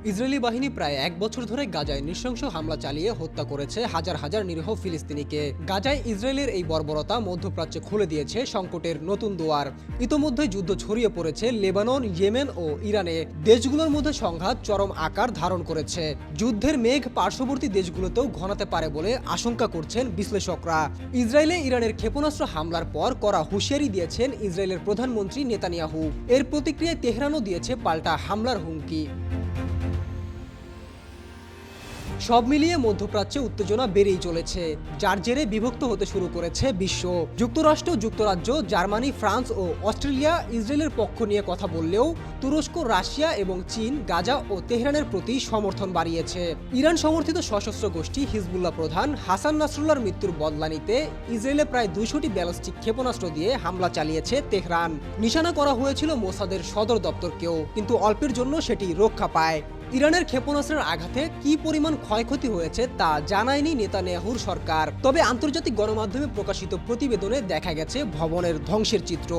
Israeli বাহিনী প্রায় এক বছর ধরে গাজায় নৃশংস হামলা চালিয়ে হত্যা করেছে হাজার হাজার নিরীহ ফিলিস্তিনিকে। গাজায় ইসরায়েলের এই বর্বরতা মধ্যপ্রাচ্যে খুলে দিয়েছে সংকটের নতুন দুয়ার। ইতোমধ্যে যুদ্ধ ছড়িয়ে পড়েছে লেবানন, ইয়েমেন ও ইরানে। দেশগুলোর মধ্যে সংঘাত চরম আকার ধারণ করেছে। যুদ্ধের মেঘ পার্শ্ববর্তী দেশগুলোতেও ঘনাতে পারে বলে আশঙ্কা করছেন বিশ্লেষকরা। ইসরায়েলে ইরানের ক্ষেপণাস্ত্র হামলার পর কড়া হুঁশিয়ারি দিয়েছেন ইসরায়েলের প্রধানমন্ত্রী নেতানিয়াহু। এর প্রতিক্রিয়ায় তেহরানও দিয়েছে পাল্টা হামলার হুমকি। সব মিলিয়ে মধ্যপ্রাচ্যে উত্তেজনা বেড়েই চলেছে, যার জেরে বিভক্ত হতে শুরু করেছে বিশ্ব। যুক্তরাষ্ট্র, যুক্তরাজ্য, জার্মানি, ফ্রান্স ও অস্ট্রেলিয়া ইসরায়েলের পক্ষ নিয়ে কথা বললেও তুরস্ক, রাশিয়া এবং চীন গাজা ও তেহরানের প্রতি সমর্থন বাড়িয়েছে। ইরান সমর্থিত সশস্ত্র গোষ্ঠী হিজবুল্লাহ প্রধান হাসান নাসরুল্লাহর মৃত্যুর বদলা নিতে ইসরায়েলে প্রায় 200টি ব্যালিস্টিক ক্ষেপণাস্ত্র দিয়ে হামলা চালিয়েছে তেহরান। নিশানা করা হয়েছিল মোসাদের সদর দপ্তরকেও, কিন্তু অল্পের জন্য সেটি রক্ষা পায়। ইরানের ক্ষেপণাস্ত্রের আঘাতে কি পরিমাণ ক্ষয়ক্ষতি হয়েছে তা জানায়নি নেতানিয়াহুর সরকার। তবে আন্তর্জাতিক গণমাধ্যমে প্রকাশিত প্রতিবেদনে দেখা গেছে ভবনের ধ্বংসের চিত্র।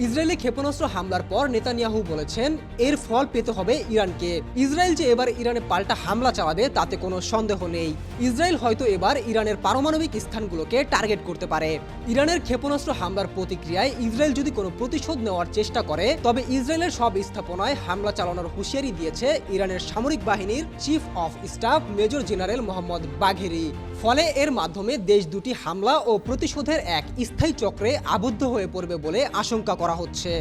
ইসরায়েলি ক্ষেপণাস্ত্র হামলার পর নেতানিয়াহু বলেছেন, এর ফল পেতে হবে ইরানকে। ইসরায়েল যে এবার ইরানে পাল্টা হামলা চালাবে তাতে কোনো সন্দেহ নেই। ইসরায়েল হয়তো এবার ইরানের পারমাণবিক স্থানগুলোকে টার্গেট করতে পারে। ইরানের ক্ষেপণাস্ত্র হামলার প্রতিক্রিয়ায় ইসরায়েল যদি কোনো প্রতিশোধ নেওয়ার চেষ্টা করে, তবে ইসরায়েলের সব স্থাপনায় হামলা চালানোর হুঁশিয়ারি দিয়েছে ইরানের সামরিক বাহিনীর chief of staff major general Mohammad বাঘেরি। ফলে এর মাধ্যমে দেশ দুটি হামলা ও প্রতিশোধের এক স্থায়ী চক্রে আবদ্ধ হয়ে পড়বে বলে আশঙ্কা করা হচ্ছে।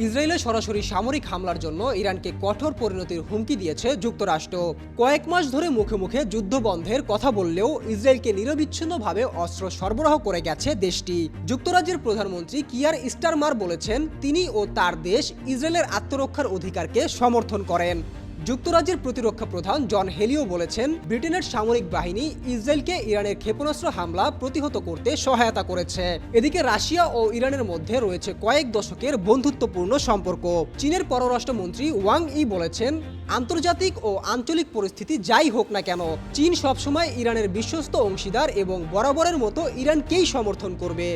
ইসরায়েলে সরাসরি সামরিক হামলার জন্য ইরানকে কঠোর পরিণতির হুমকি দিয়েছে যুক্তরাষ্ট্র। কয়েক মাস ধরে মুখে মুখে যুদ্ধ বন্ধের কথা বললেও ইসরায়েলকে নিরবিচ্ছিন্নভাবে অস্ত্র সরবরাহ করে গেছে দেশটি। যুক্তরাজ্যের প্রধানমন্ত্রী কিয়ার স্টারমার বলেছেন, তিনি ও তার দেশ ইসরায়েলের আত্মরক্ষার অধিকারকে সমর্থন করেন। যুক্তরাজ্যের প্রতিরক্ষা প্রধান জন হেলিও বলেছেন, ব্রিটেনের সামরিক বাহিনী ইসরায়েলকে ইরানের ক্ষেপণাস্ত্র হামলা প্রতিহত করতে সহায়তা করেছে। এদিকে রাশিয়া ও ইরানের মধ্যে রয়েছে কয়েক দশকের বন্ধুত্বপূর্ণ সম্পর্ক। চীনের পররাষ্ট্রমন্ত্রী ওয়াং ই বলেছেন, আন্তর্জাতিক ও আঞ্চলিক পরিস্থিতি যাই হোক না কেন, চীন সবসময় ইরানের বিশ্বস্ত অংশীদার এবং বরাবরের মতো ইরানকেই সমর্থন করবে।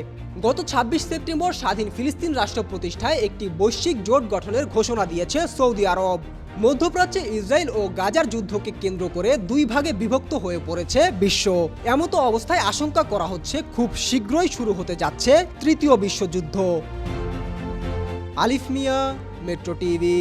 গত 26 সেপ্টেম্বর স্বাধীন ফিলিস্তিন রাষ্ট্র প্রতিষ্ঠায় একটি বৈশ্বিক জোট গঠনের ঘোষণা দিয়েছে সৌদি আরব। মধ্যপ্রাচ্যে ইসরায়েল ও গাজার যুদ্ধকে কেন্দ্র করে দুই ভাগে বিভক্ত হয়ে পড়েছে বিশ্ব। এমতো অবস্থায় আশঙ্কা করা হচ্ছে খুব শীঘ্রই শুরু হতে যাচ্ছে তৃতীয় বিশ্বযুদ্ধ। আলিফ মিয়া, মেট্রো টিভি।